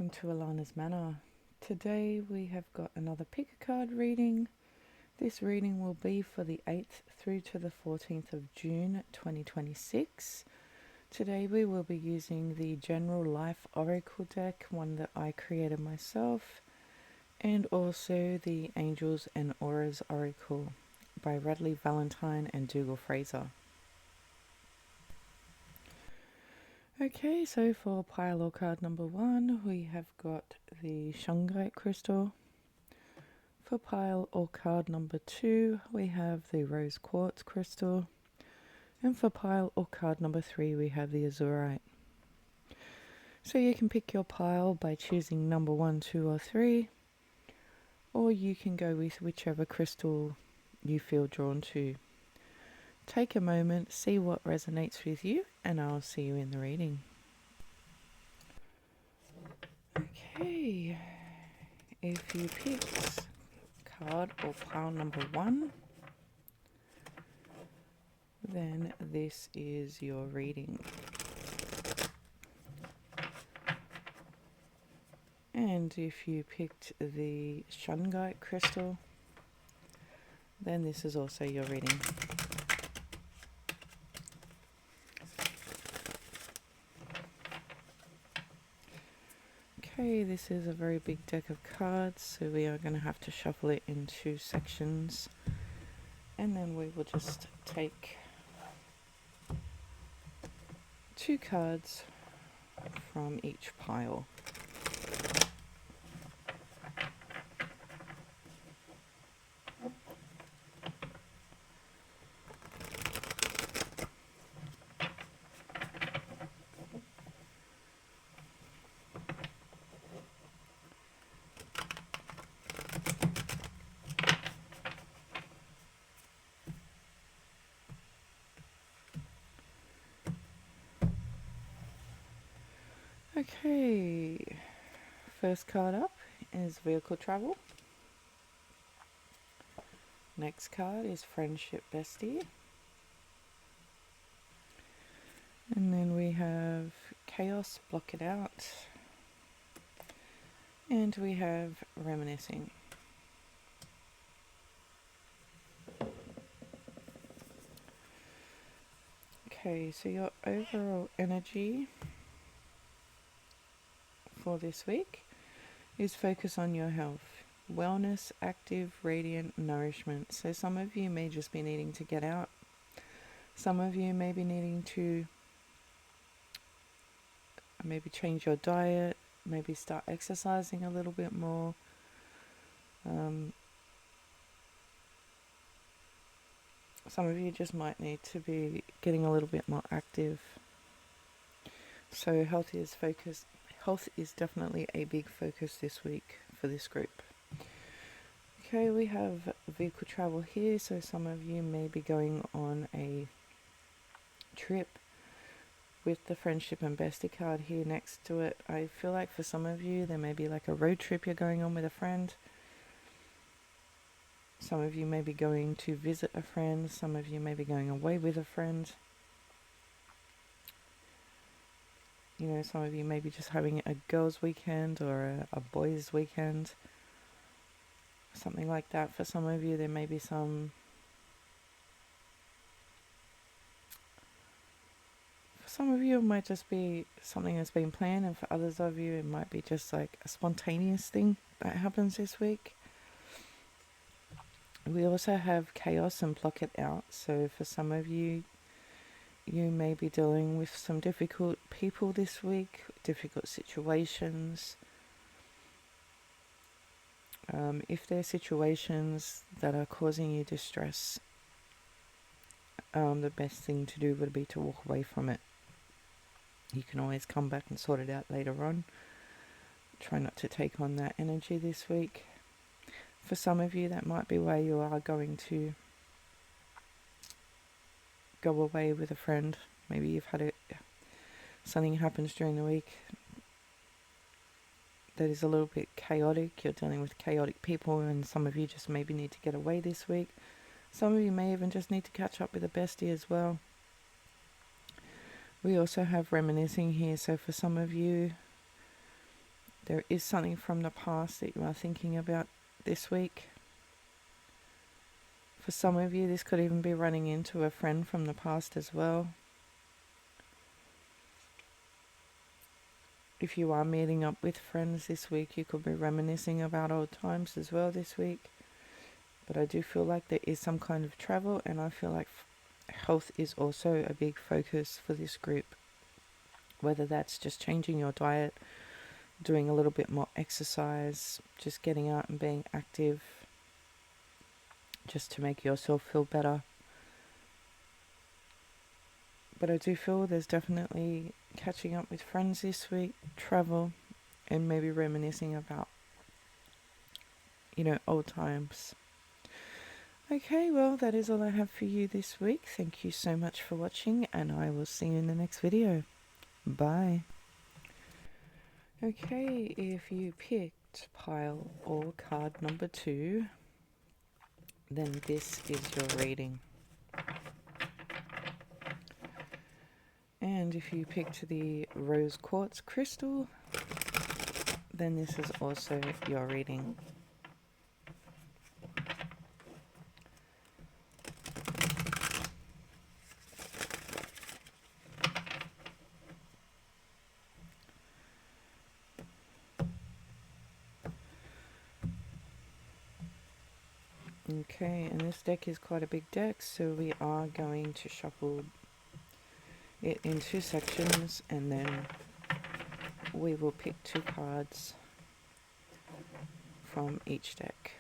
welcome to Allana's Manor. Today we have got another pick a card reading. This reading will be for the 8th through to the 14th of June 2026. Today we will be using the General Life Oracle deck, one that I created myself, and also the Angels and Auras Oracle by Radleigh, Valentine and Dougall Fraser. Okay, so for pile or card number 1, we have got the shungite crystal. For pile or card number 2, we have the rose quartz crystal. And for pile or card number 3, we have the azurite. So you can pick your pile by choosing number 1, 2 or 3, or you can go with whichever crystal you feel drawn to. Take a moment, see what resonates with you, and I'll see you in the reading. Okay, if you picked card or pile number 1, then this is your reading. And if you picked the shungite crystal, then this is also your reading. Okay, this is a very big deck of cards, so we are going to have to shuffle it in 2 sections, and then we will just take 2 cards from each pile. Okay, first card up is vehicle travel. Next card is friendship bestie. And then we have chaos, block it out. And we have reminiscing. Okay, so your overall energy for this week is focus on your health, wellness, active, radiant nourishment. So some of you may just be needing to get out. Some of you may be needing to maybe change your diet, maybe start exercising a little bit more. Some of you just might need to be getting a little bit more active. So health is definitely a big focus this week for this group. Okay, we have vehicle travel here, so some of you may be going on a trip with the friendship and bestie card here next to it. I feel like for some of you there may be like a road trip you're going on with a friend. Some of you may be going to visit a friend, some of you may be going away with a friend. You know, some of you may be just having a girls' weekend or a boys' weekend. Something like that. For some of you, there may be some... For some of you, it might just be something that's been planned, and for others of you, it might be just like a spontaneous thing that happens this week. We also have chaos and block it out. So for some of you, you may be dealing with some difficult people this week, difficult situations. If there are situations that are causing you distress, the best thing to do would be to walk away from it. You can always come back and sort it out later on. Try not to take on that energy this week. For some of you, that might be where you are going to go away with a friend. Maybe you've had something happens during the week that is a little bit chaotic. You're dealing with chaotic people, and some of you just maybe need to get away this week. Some of you may even just need to catch up with a bestie as well. We also have reminiscing here, so for some of you There is something from the past that you are thinking about this week. For some of you, this could even be running into a friend from the past as well. If you are meeting up with friends this week, you could be reminiscing about old times as well this week. But I do feel like there is some kind of travel, and I feel like health is also a big focus for this group. Whether that's just changing your diet, doing a little bit more exercise, just getting out and being active, just to make yourself feel better. But I do feel there's definitely catching up with friends this week, travel, and maybe reminiscing about, old times. Okay, well, that is all I have for you this week. Thank you so much for watching, and I will see you in the next video. Bye. Okay, if you picked pile or card number 2, then this is your reading. And if you picked the rose quartz crystal, then this is also your reading. Okay, and this deck is quite a big deck, so we are going to shuffle it in 2 sections, and then we will pick 2 cards from each deck.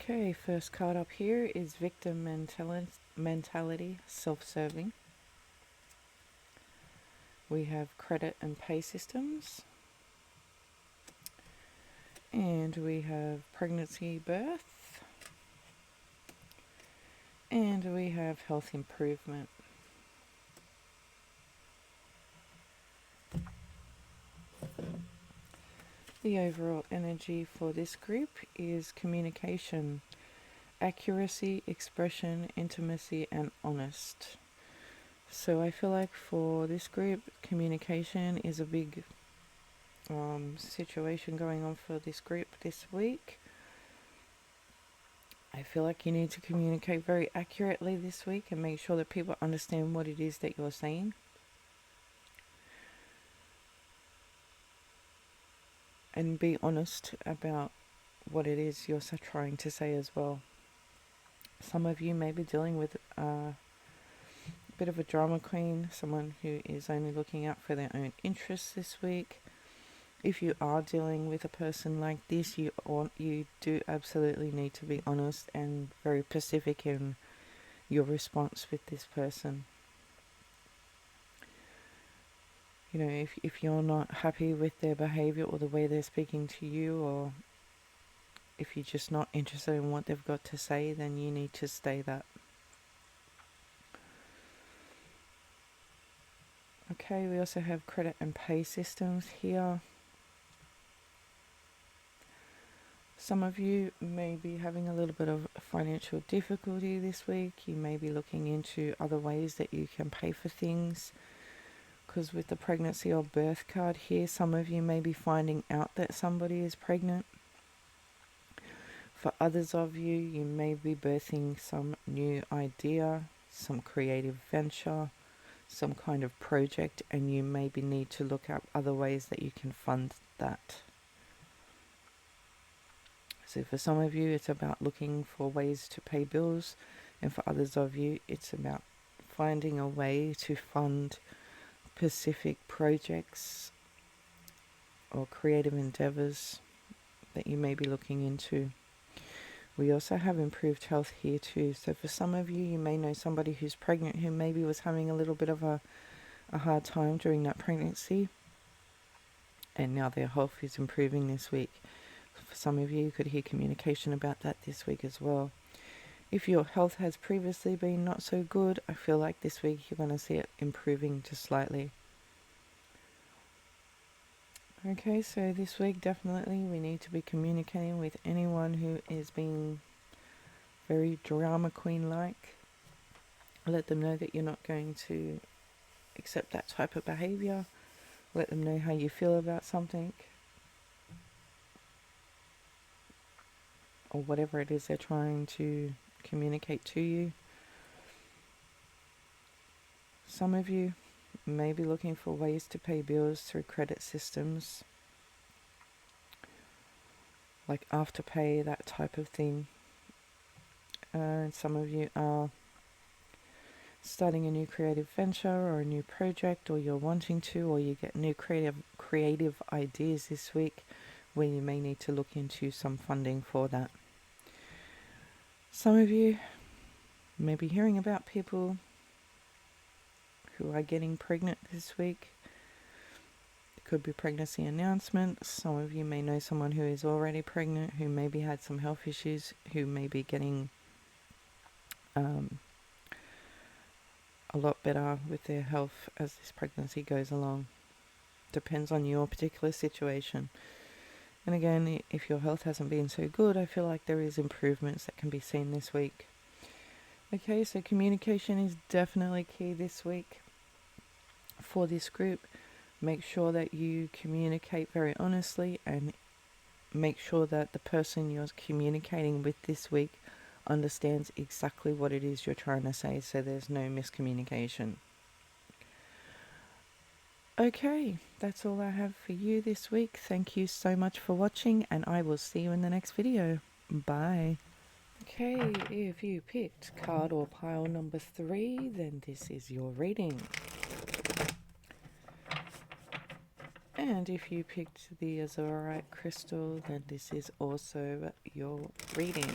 Okay, first card up here is victim mentality, self-serving. We have credit and pay systems. And we have pregnancy, birth. And we have health improvement. The overall energy for this group is communication, accuracy, expression, intimacy, and honest. So I feel like for this group, communication is a big situation going on for this group this week. I feel like you need to communicate very accurately this week and make sure that people understand what it is that you're saying. And be honest about what it is you're trying to say as well. Some of you may be dealing with a bit of a drama queen, someone who is only looking out for their own interests this week. If you are dealing with a person like this, you do absolutely need to be honest and very specific in your response with this person. If you're not happy with their behavior or the way they're speaking to you, or if you're just not interested in what they've got to say, then you need to stay that. Okay, we also have credit and pay systems here. Some of you may be having a little bit of financial difficulty this week. You may be looking into other ways that you can pay for things. Because with the pregnancy or birth card here, some of you may be finding out that somebody is pregnant. For others of you, you may be birthing some new idea, some creative venture, some kind of project, and you maybe need to look up other ways that you can fund that. So for some of you, it's about looking for ways to pay bills, and for others of you, it's about finding a way to fund specific projects or creative endeavors that you may be looking into. We also have improved health here too. So for some of you, you may know somebody who's pregnant who maybe was having a little bit of a hard time during that pregnancy, and now their health is improving this week. For some of you, you could hear communication about that this week as well. If your health has previously been not so good, I feel like this week you're going to see it improving just slightly. Okay, so this week definitely we need to be communicating with anyone who is being very drama queen like. Let them know that you're not going to accept that type of behavior. Let them know how you feel about something, or whatever it is they're trying to communicate to you. Some of you may be looking for ways to pay bills through credit systems, like Afterpay, that type of thing. And some of you are starting a new creative venture or a new project, or you're wanting to, or you get new creative ideas this week where you may need to look into some funding for that. Some of you may be hearing about people who are getting pregnant this week. It could be pregnancy announcements. Some of you may know someone who is already pregnant, who maybe had some health issues, who may be getting a lot better with their health as this pregnancy goes along. Depends on your particular situation. And again, if your health hasn't been so good, I feel like there is improvements that can be seen this week. Okay, so communication is definitely key this week for this group. Make sure that you communicate very honestly, and make sure that the person you're communicating with this week understands exactly what it is you're trying to say, so there's no miscommunication. Okay, that's all I have for you this week. Thank you so much for watching, and I will see you in the next video. Bye. Okay, if you picked card or pile number 3, then this is your reading. And if you picked the azurite crystal, then this is also your reading.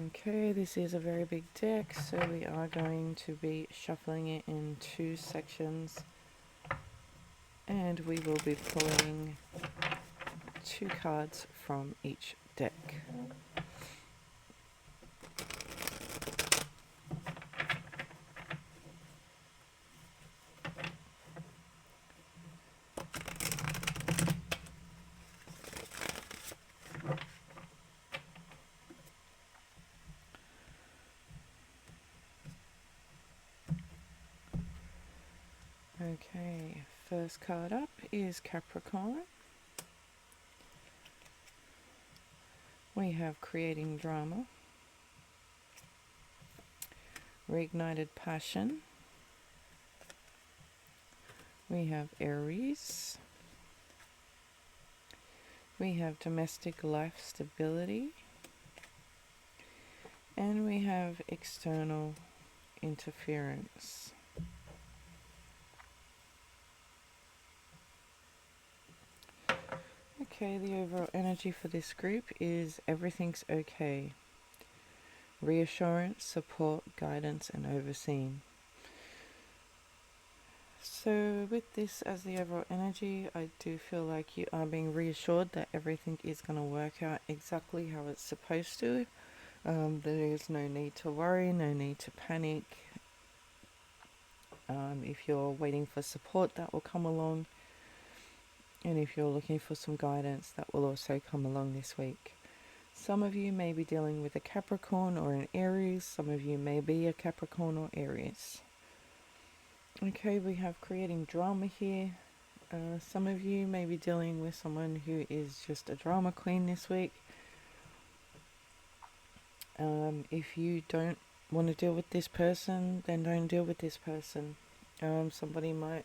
Okay, this is a very big deck, so we are going to be shuffling it in 2 sections, and we will be pulling 2 cards from each deck. Okay, first card up is Capricorn. We have creating drama, reignited passion. We have Aries. We have domestic life stability. And we have external interference. Okay, the overall energy for this group is everything's okay. Reassurance, support, guidance, and overseeing. So with this as the overall energy, I do feel like you are being reassured that everything is going to work out exactly how it's supposed to. There is no need to worry, no need to panic. If you're waiting for support, that will come along. And if you're looking for some guidance, that will also come along this week. Some of you may be dealing with a Capricorn or an Aries. Some of you may be a Capricorn or Aries. Okay, we have creating drama here. Some of you may be dealing with someone who is just a drama queen this week. If you don't want to deal with this person, then don't deal with this person. Somebody might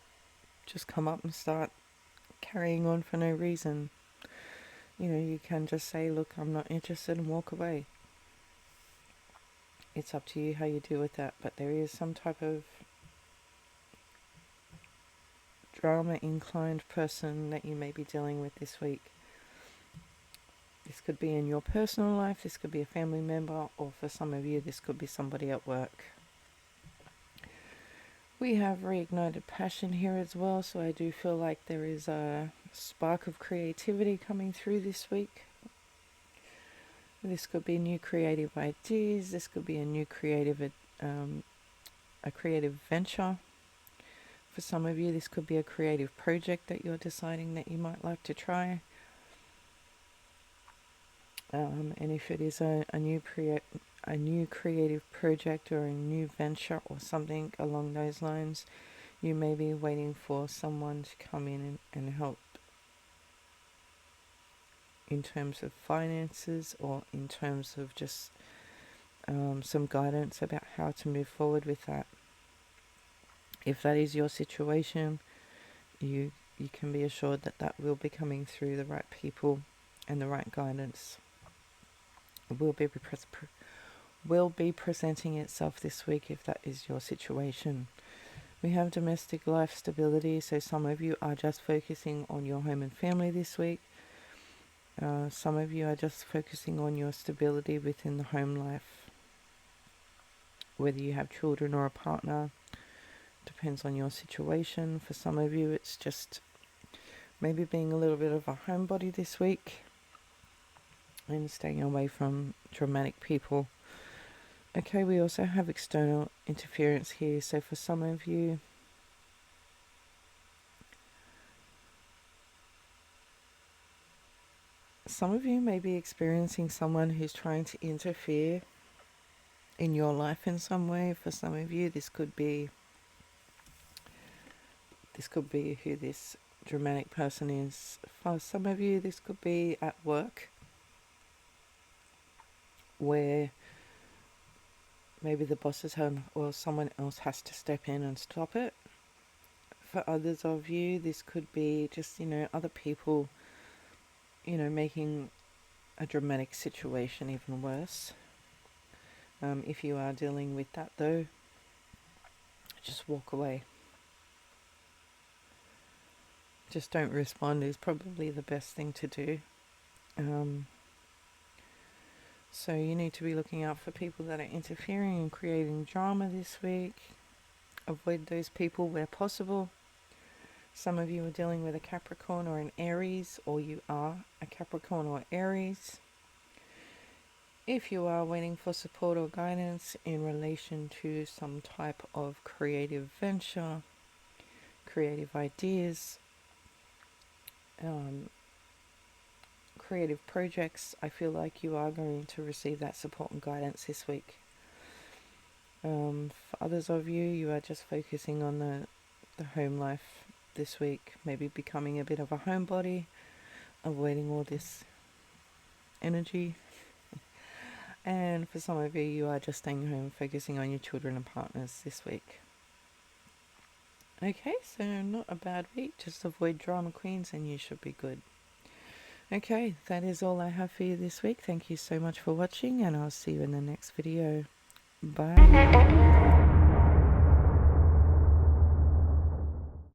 just come up and start carrying on for no reason. You know, you can just say, look, I'm not interested, and walk away. It's up to you how you deal with that, but there is some type of drama inclined person that you may be dealing with this week. This could be in your personal life, this could be a family member, or for some of you this could be somebody at work. We have reignited passion here as well, so I do feel like there is a spark of creativity coming through this week. This could be new creative ideas, this could be a new creative venture. For some of you, this could be a creative project that you're deciding that you might like to try. And if it is a new creative project or a new venture or something along those lines, you may be waiting for someone to come in and help in terms of finances or in terms of just some guidance about how to move forward with that. If that is your situation, you can be assured that that will be coming through the right people and the right guidance. It will be presenting itself this week if that is your situation. We have domestic life stability, so some of you are just focusing on your home and family this week. Some of you are just focusing on your stability within the home life. Whether you have children or a partner, depends on your situation. For some of you, it's just maybe being a little bit of a homebody this week and staying away from dramatic people. Okay, we also have external interference here. So for some of you, may be experiencing someone who's trying to interfere in your life in some way. For some of you, this could be who this dramatic person is. For some of you, this could be at work, where maybe the boss is home or someone else has to step in and stop it. For others of you, this could be just, other people, making a dramatic situation even worse. If you are dealing with that though, just walk away. Just don't respond is probably the best thing to do. So you need to be looking out for people that are interfering and creating drama this week. Avoid those people where possible. Some of you are dealing with a Capricorn or an Aries, or you are a Capricorn or Aries. If you are waiting for support or guidance in relation to some type of creative venture, creative ideas, creative projects, I feel like you are going to receive that support and guidance this week. For others of you, you are just focusing on the home life this week, maybe becoming a bit of a homebody, avoiding all this energy. And for some of you, you are just staying home, focusing on your children and partners this week. Okay, so not a bad week, just avoid drama queens and you should be good. Okay, that is all I have for you this week. Thank you so much for watching, and I'll see you in the next video. Bye.